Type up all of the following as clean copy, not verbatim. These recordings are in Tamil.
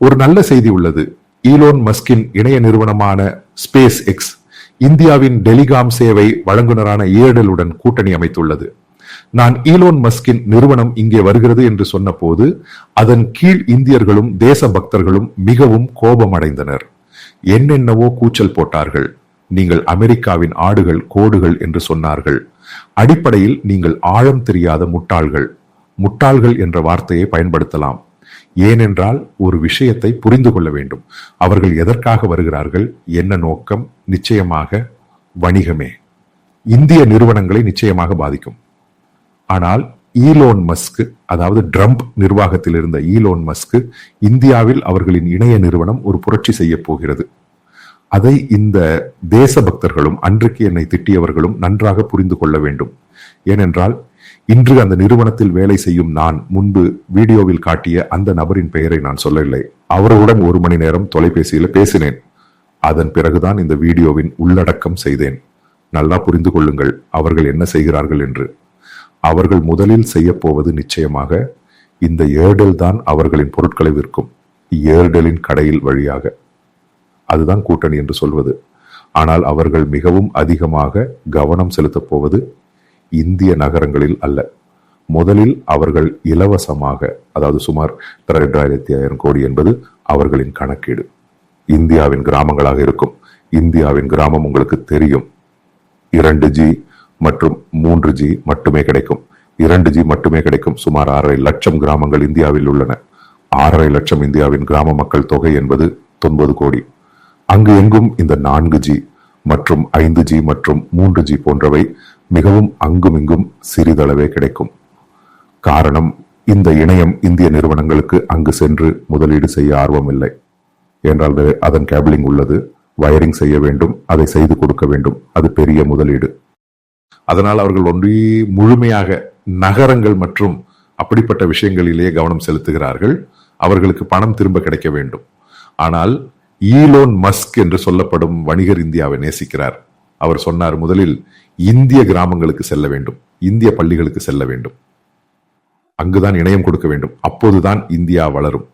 ஒரு நல்ல செய்தி உள்ளது. ஈலோன் மஸ்கின் இணைய நிறுவனமான ஸ்பேஸ் எக்ஸ் இந்தியாவின் டெலிகாம் சேவை வழங்குனரான ஏர்டெலுடன் கூட்டணி அமைத்துள்ளது. நான் ஈலோன் மஸ்கின் நிறுவனம் இங்கே வருகிறது என்று சொன்னபோது அதன் கீழ் இந்தியர்களும் தேச பக்தர்களும் மிகவும் கோபமடைந்தனர். என்னென்னவோ கூச்சல் போட்டார்கள். நீங்கள் அமெரிக்காவின் ஆடுகள் கோடுகள் என்று சொன்னார்கள். அடிப்படையில் நீங்கள் ஆழம் தெரியாத முட்டாள்கள். முட்டாள்கள் என்ற வார்த்தையை பயன்படுத்தலாம். ஏனென்றால் ஒரு விஷயத்தை புரிந்து கொள்ள வேண்டும். அவர்கள் எதற்காக வருகிறார்கள், என்ன நோக்கம்? நிச்சயமாக வணிகமே. இந்திய நிறுவனங்களை நிச்சயமாக பாதிக்கும். ஆனால் ஈலோன் மஸ்க், அதாவது ட்ரம்ப் நிர்வாகத்தில் இருந்த ஈலோன் மஸ்க், இந்தியாவில் அவர்களின் இணைய நிறுவனம் ஒரு புரட்சி செய்ய போகிறது. அதை இந்த தேசபக்தர்களும் அன்றைக்கு என்னை திட்டியவர்களும் நன்றாக புரிந்து கொள்ள வேண்டும். ஏனென்றால் இன்று அந்த நிறுவனத்தில் வேலை செய்யும் நான் முன்பு வீடியோவில் காட்டிய அந்த நபரின் பெயரை நான் சொல்லவில்லை. அவர்களுடன் 1 மணி நேரம் தொலைபேசியில் பேசினேன். அதன் பிறகுதான் இந்த வீடியோவின் உள்ளடக்கம் செய்தேன். நல்லா புரிந்து கொள்ளுங்கள் அவர்கள் என்ன செய்கிறார்கள் என்று. அவர்கள் முதலில் செய்ய போவது நிச்சயமாக இந்த ஏர்டெல் தான் அவர்களின் பொருட்களை விற்கும். ஏர்டெலின் கடையில் வழியாக. அதுதான் கூட்டணி என்று சொல்வது. ஆனால் அவர்கள் மிகவும் அதிகமாக கவனம் செலுத்தப் போவது இந்திய நகரங்களில் அல்ல. முதலில் அவர்கள் இலவசமாக, அதாவது சுமார் 2500 கோடி என்பது அவர்களின் கணக்கீடு. இந்தியாவின் கிராமங்களாக இருக்கும். இந்தியாவின் கிராமம் உங்களுக்கு தெரியும். 2G மற்றும் 3G மட்டுமே கிடைக்கும். 2G மட்டுமே கிடைக்கும். சுமார் 6.5 லட்சம் கிராமங்கள் இந்தியாவில் உள்ளன. 6.5 லட்சம் இந்தியாவின் கிராம மக்கள் தொகை என்பது 90 கோடி. அங்கு எங்கும் இந்த 4G மற்றும் 5G மற்றும் 3G போன்றவை மிகவும் அங்குமிங்கும் சிறிதளவே கிடைக்கும். காரணம், இந்த இணையம் இந்திய நிறுவனங்களுக்கு அங்கு சென்று முதலீடு செய்ய ஆர்வம் இல்லை. என்றால் அதன் கேபிளிங் உள்ளது, வயரிங் செய்ய வேண்டும், அதை செய்து கொடுக்க வேண்டும். அது பெரிய முதலீடு. அதனால் அவர்கள் ஒன்றி முழுமையாக நகரங்கள் மற்றும் அப்படிப்பட்ட விஷயங்களிலேயே கவனம் செலுத்துகிறார்கள். அவர்களுக்கு பணம் திரும்ப கிடைக்க வேண்டும். ஆனால் ஈலோன் மஸ்க் என்று சொல்லப்படும் வணிகர் இந்தியாவை நேசிக்கிறார். அவர் சொன்னார், முதலில் இந்திய கிராமங்களுக்கு செல்ல வேண்டும், இந்திய பள்ளிகளுக்கு செல்ல வேண்டும், அங்குதான் இணையம் கொடுக்க வேண்டும். அப்போதுதான் இந்தியா வளரும்.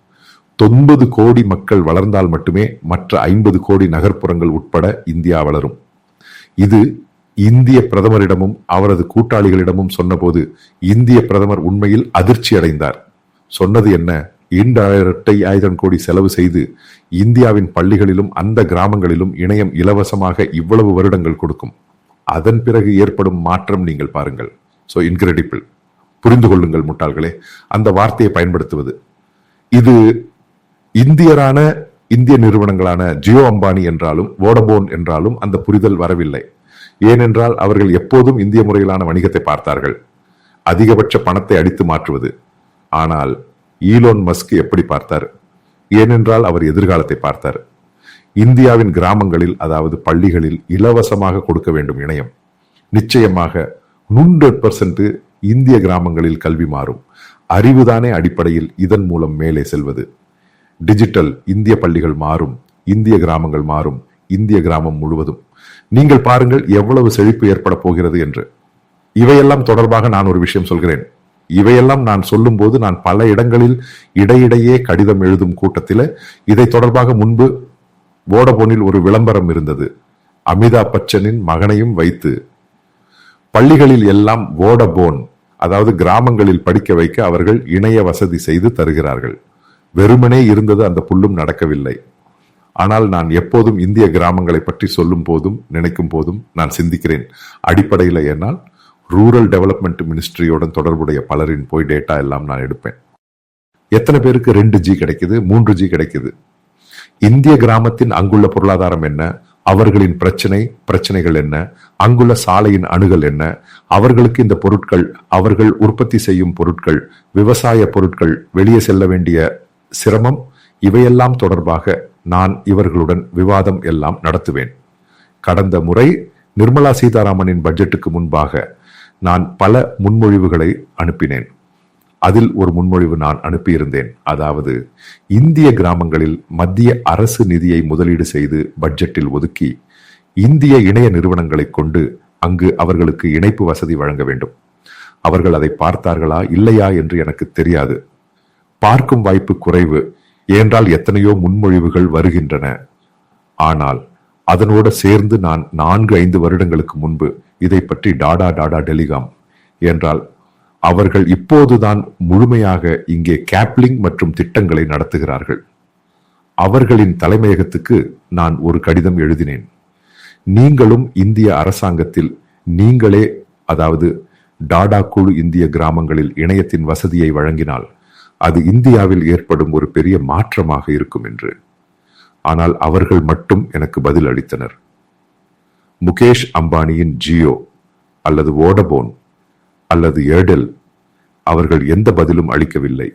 90 கோடி மக்கள் வளர்ந்தால் மட்டுமே மற்ற 50 கோடி நகர்ப்புறங்கள் உட்பட இந்தியா வளரும். இது இந்திய பிரதமரிடமும் அவரது கூட்டாளிகளிடமும் சொன்னபோது இந்திய பிரதமர் உண்மையில் அதிர்ச்சி அடைந்தார். சொன்னது என்ன? 2500 கோடி செலவு செய்து இந்தியாவின் பள்ளிகளிலும் அந்த கிராமங்களிலும் இணையம் இலவசமாக இவ்வளவு வருடங்கள் கொடுக்கும். அதன் பிறகு ஏற்படும் மாற்றம் நீங்கள் பாருங்கள். So incredible. புரிந்து கொள்ளுங்கள் முட்டாள்களே அந்த வார்த்தையை பயன்படுத்துவது. இது இந்திய நிறுவனங்களான ஜியோ அம்பானி என்றாலும் வோடபோன் என்றாலும் அந்த புரிதல் வரவில்லை. ஏனென்றால் அவர்கள் எப்போதும் இந்திய முறையிலான வணிகத்தை பார்த்தார்கள், அதிகபட்ச பணத்தை அடித்து மாற்றுவது. ஆனால் ஈலோன் மஸ்க் எப்படி பார்த்தார்? ஏனென்றால் அவர் எதிர்காலத்தை பார்த்தார். இந்தியாவின் கிராமங்களில், அதாவது பள்ளிகளில் இலவசமாக கொடுக்க வேண்டும் இணையம். நிச்சயமாக 100% இந்திய கிராமங்களில் கல்வி மாறும். அறிவுதானே அடிப்படையில் இதன் மூலம் மேலே செல்வது. டிஜிட்டல் இந்திய பள்ளிகள் மாறும், இந்திய கிராமங்கள் மாறும், இந்திய கிராமம் முழுவதும். நீங்கள் பாருங்கள் எவ்வளவு செழிப்பு ஏற்பட போகிறது என்று. இவையெல்லாம் தொடர்பாக நான் ஒரு விஷயம் சொல்கிறேன். இவையெல்லாம் நான் சொல்லும் போது நான் பல இடங்களில் இடையிடையே கடிதம் எழுதும் கூட்டத்தில் இதை தொடர்பாக முன்பு வோடபோனில் ஒரு விளம்பரம் இருந்தது. அமிதாப் பச்சனின் மகனையும் வைத்து பள்ளிகளில் எல்லாம் வோடபோன், அதாவது கிராமங்களில் படிக்க வைக்க அவர்கள் இணைய வசதி செய்து தருகிறார்கள். வெறுமனே இருந்தது, அந்த புல்லும் நடக்கவில்லை. ஆனால் நான் எப்போதும் இந்திய கிராமங்களை பற்றி சொல்லும் போதும் நினைக்கும் போதும் நான் சிந்திக்கிறேன் அடிப்படையில். ஏனால் ரூரல் டெவலப்மெண்ட் மினிஸ்ட்ரியுடன் தொடர்புடைய பலரின் போய் டேட்டா எல்லாம் நான் எடுப்பேன். எத்தனை பேருக்கு 2G கிடைக்குது, 3G கிடைக்குது? இந்திய கிராமத்தின் அங்குள்ள பொருளாதாரம் என்ன, அவர்களின் பிரச்சனைகள் என்ன, அங்குள்ள சாலையின் அணுகல் என்ன, அவர்களுக்கு இந்த பொருட்கள், அவர்கள் உற்பத்தி செய்யும் பொருட்கள், விவசாய பொருட்கள் வெளியே செல்ல வேண்டிய சிரமம், இவையெல்லாம் தொடர்பாக நான் இவர்களுடன் விவாதம் எல்லாம் நடத்துவேன். கடந்த முறை நிர்மலா சீதாராமனின் பட்ஜெட்டுக்கு முன்பாக நான் பல முன்மொழிவுகளை அனுப்பினேன். அதில் ஒரு முன்மொழிவு நான் அனுப்பியிருந்தேன். அதாவது இந்திய கிராமங்களில் மத்திய அரசு நிதியை முதலீடு செய்து பட்ஜெட்டில் ஒதுக்கி இந்திய இணைய நிறுவனங்களை கொண்டு அங்கு அவர்களுக்கு இணைப்பு வசதி வழங்க வேண்டும். அவர்கள் அதை பார்த்தார்களா இல்லையா என்று எனக்கு தெரியாது. பார்க்கும் வாய்ப்பு குறைவு. ஏனென்றால் எத்தனையோ முன்மொழிவுகள் வருகின்றன. ஆனால் அதனோடு சேர்ந்து நான் 4-5 வருடங்களுக்கு முன்பு இதை பற்றி டாடா டாடா டெலிகாம் என்றால் அவர்கள் இப்போதுதான் முழுமையாக இங்கே கேப்லிங் மற்றும் திட்டங்களை நடத்துகிறார்கள். அவர்களின் தலைமையகத்துக்கு நான் ஒரு கடிதம் எழுதினேன். நீங்களும் இந்திய அரசாங்கத்தில் நீங்களே, அதாவது டாடா குழு இந்திய கிராமங்களில் இணையத்தின் வசதியை வழங்கினால் அது இந்தியாவில் ஏற்படும் ஒரு பெரிய மாற்றமாக இருக்கும் என்று. ஆனால் அவர்கள் மட்டும் எனக்கு பதில் அளித்தனர். முகேஷ் அம்பானியின் ஜியோ அல்லது வோடபோன் அல்லது ஏர்டெல் அவர்கள் எந்த பதிலும் அளிக்கவில்லை.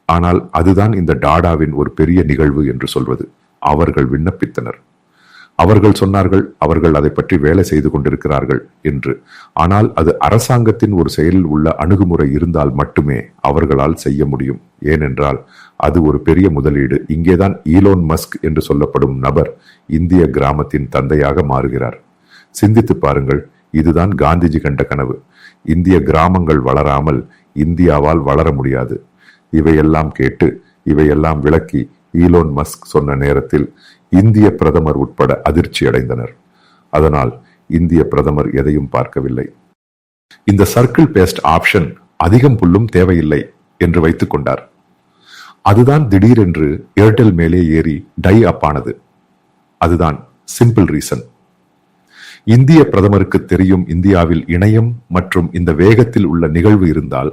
ஆனால் அதுதான் இந்த டாடாவின் ஒரு பெரிய நிகழ்வு என்று சொல்வது. அவர்கள் விண்ணப்பித்தனர். அவர்கள் சொன்னார்கள் அவர்கள் அதை பற்றி வேலை செய்து கொண்டிருக்கிறார்கள் என்று. ஆனால் அது அரசாங்கத்தின் ஒரு செயலில் உள்ள அணுகுமுறை இருந்தால் மட்டுமே அவர்களால் செய்ய முடியும். ஏனென்றால் அது ஒரு பெரிய முதலீடு. இங்கேதான் ஈலோன் மஸ்க் என்று சொல்லப்படும் நபர் இந்திய கிராமத்தின் தந்தையாக மாறுகிறார். சிந்தித்து பாருங்கள், இதுதான் காந்திஜி கண்ட கனவு. இந்திய கிராமங்கள் வளராமல் இந்தியாவால் வளர முடியாது. இவையெல்லாம் கேட்டு இவையெல்லாம் விளக்கி ஈலோன் மஸ்க் சொன்ன நேரத்தில் இந்திய பிரதமர் உட்பட அதிர்ச்சி அடைந்தனர். அதனால் இந்திய பிரதமர் எதையும் பார்க்கவில்லை. இந்த சர்க்கிள் பேஸ்ட் ஆப்ஷன் அதிகம் புல்லும் தேவையில்லை என்று வைத்துக் கொண்டார். அதுதான் திடீரென்று ஏர்டெல் மேலே ஏறி டை அப் ஆனது. அதுதான் சிம்பிள் ரீசன். இந்திய பிரதமருக்கு தெரியும் இந்தியாவில் இணையம் மற்றும் இந்த வேகத்தில் உள்ள நிகழ்வு இருந்தால்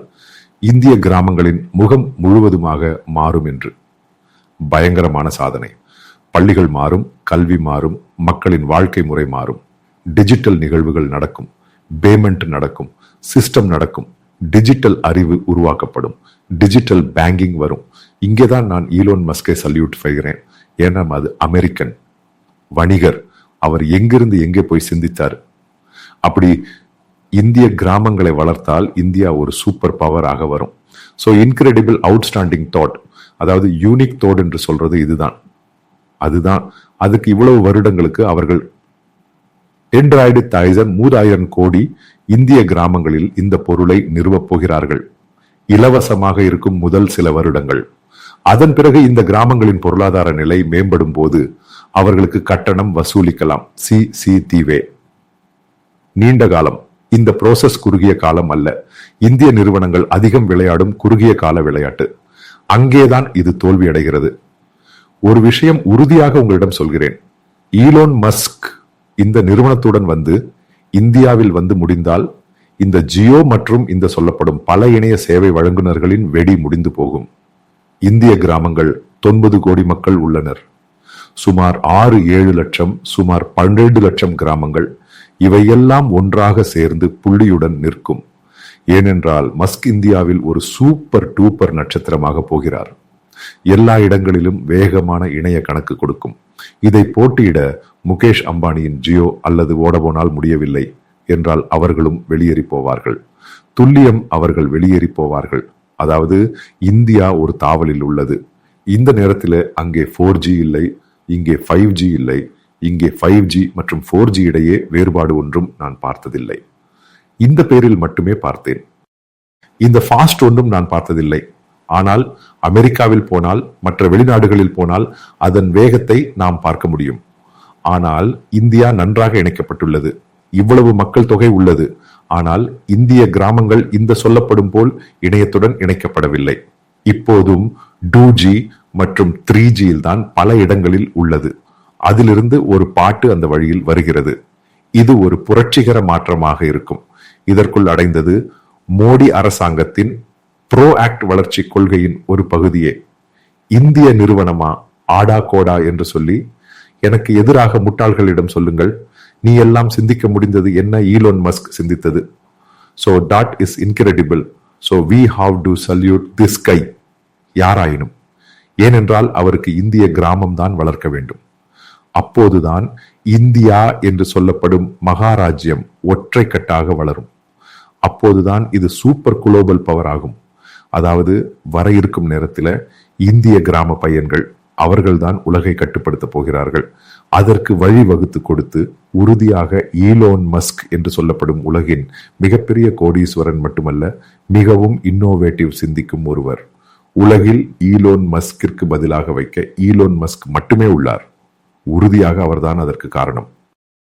இந்திய கிராமங்களின் முகம் முழுவதுமாக மாறும் என்று. பயங்கரமான சாதனை. பள்ளிகள் மாறும், கல்வி மாறும், மக்களின் வாழ்க்கை முறை மாறும், டிஜிட்டல் நிகழ்வுகள் நடக்கும், பேமெண்ட் நடக்கும், சிஸ்டம் நடக்கும், டிஜிட்டல் அறிவு உருவாக்கப்படும், டிஜிட்டல் பேங்கிங் வரும். இங்கேதான் நான் ஈலோன் மஸ்கை சல்யூட் செய்கிறேன். ஏன்னா அது அமெரிக்கன் வணிகர். அவர் எங்கிருந்து எங்கே போய் சிந்தித்தார். அப்படி இந்திய கிராமங்களை வளர்த்தால் இந்தியா ஒரு சூப்பர் பவராக வரும். ஸோ இன்கிரெடிபிள் அவுட்ஸ்டாண்டிங் தாட், அதாவது யூனிக் தாட் என்று சொல்றது இதுதான். அதுதான் அதுக்கு இவ்வளவு வருடங்களுக்கு அவர்கள் 2,000 கோடி இந்திய கிராமங்களில் இந்த பொருளை நிறுவப் போகிறார்கள். இலவசமாக இருக்கும் முதல் சில வருடங்கள். அதன் பிறகு இந்த கிராமங்களின் பொருளாதார நிலை மேம்படும் போது அவர்களுக்கு கட்டணம் வசூலிக்கலாம். தீவே நீண்ட காலம். இந்த ப்ரோசஸ் குறுகிய காலம் அல்ல. இந்திய நிறுவனங்கள் அதிகம் விளையாடும் குறுகிய கால விளையாட்டு. அங்கேதான் இது தோல்வி அடைகிறது. ஒரு விஷயம் உறுதியாக உங்களிடம் சொல்கிறேன். ஈலோன் மஸ்க் இந்த நிறுவனத்துடன் வந்து இந்தியாவில் வந்து முடிந்தால் இந்த ஜியோ மற்றும் இந்த சொல்லப்படும் பல இணைய சேவை வழங்குனர்களின் வெடி முடிந்து போகும். இந்திய கிராமங்கள் 90 கோடி மக்கள் உள்ளனர். சுமார் 6-7 லட்சம், சுமார் 12 லட்சம் கிராமங்கள். இவையெல்லாம் ஒன்றாக சேர்ந்து புள்ளியுடன் நிற்கும். ஏனென்றால் மஸ்க் இந்தியாவில் ஒரு சூப்பர் டூப்பர் நட்சத்திரமாக போகிறார். எல்லா இடங்களிலும் வேகமான இணைய கணக்கு கொடுக்கும். இதை போட்டியிட முகேஷ் அம்பானியின் ஜியோ அல்லது வோடபோனால் முடியவில்லை என்றால் அவர்களும் வெளியேறி போவார்கள். துல்லியம், அவர்கள் வெளியேறி போவார்கள். அதாவது இந்தியா ஒரு தாவலில் உள்ளது. இந்த நேரத்தில் அங்கே 4G இல்லை, இங்கே 5G இல்லை, இங்கே 5G மற்றும் 4G இடையே வேறுபாடு ஒன்றும் நான் பார்த்ததில்லை. இந்த பேரில் மட்டுமே பார்த்தேன். இந்த ஃபாஸ்ட் ஒன்றும் நான் பார்த்ததில்லை. ஆனால் அமெரிக்காவில் போனால், மற்ற வெளிநாடுகளில் போனால் அதன் வேகத்தை நாம் பார்க்க முடியும். ஆனால் இந்தியா நன்றாக இணைக்கப்பட்டுள்ளது. இவ்வளவு மக்கள் தொகை உள்ளது. ஆனால் இந்திய கிராமங்கள் இந்த சொல்லப்படும் போல் இணையத்துடன் இணைக்கப்படவில்லை. இப்போதும் 2G மற்றும் 3G தான் பல இடங்களில் உள்ளது. அதிலிருந்து ஒரு பாட்டு அந்த வழியில் வருகிறது. இது ஒரு புரட்சிகர மாற்றமாக இருக்கும். இதற்குள் அடைந்தது மோடி அரசாங்கத்தின் ப்ரோ ஆக்ட் வளர்ச்சி கொள்கையின் ஒரு பகுதியே. இந்திய நிறுவனமா ஆடா கோடா என்று சொல்லி எனக்கு எதிராக முட்டாள்களிடம் சொல்லுங்கள். நீ எல்லாம் சிந்திக்க முடிந்தது என்ன ஈலோன் மஸ்க் சிந்தித்தது. So that is incredible. So we have to salute this guy. யாராயினும். ஏனென்றால் அவருக்கு இந்திய கிராமம் தான் வளர்க்க வேண்டும். அப்போதுதான் இந்தியா என்று சொல்லப்படும் மகாராஜ்யம் ஒற்றை கட்டாக வளரும். அப்போதுதான் இது சூப்பர் குளோபல் பவர் ஆகும். அதாவது வர இருக்கும் நேரத்தில் இந்திய கிராம பையன்கள் அவர்கள்தான் உலகை கட்டுப்படுத்த போகிறார்கள். அதற்கு வழிவகுத்து கொடுத்து உறுதியாக ஈலோன் மஸ்க் என்று சொல்லப்படும் உலகின் மிகப்பெரிய கோடீஸ்வரன் மட்டுமல்ல, மிகவும் இன்னோவேட்டிவ் சிந்திக்கும் ஒருவர். உலகில் ஈலோன் மஸ்கிற்கு பதிலாக வைக்க ஈலோன் மஸ்க் மட்டுமே உள்ளார். உறுதியாக அவர்தான் அதற்கு காரணம்.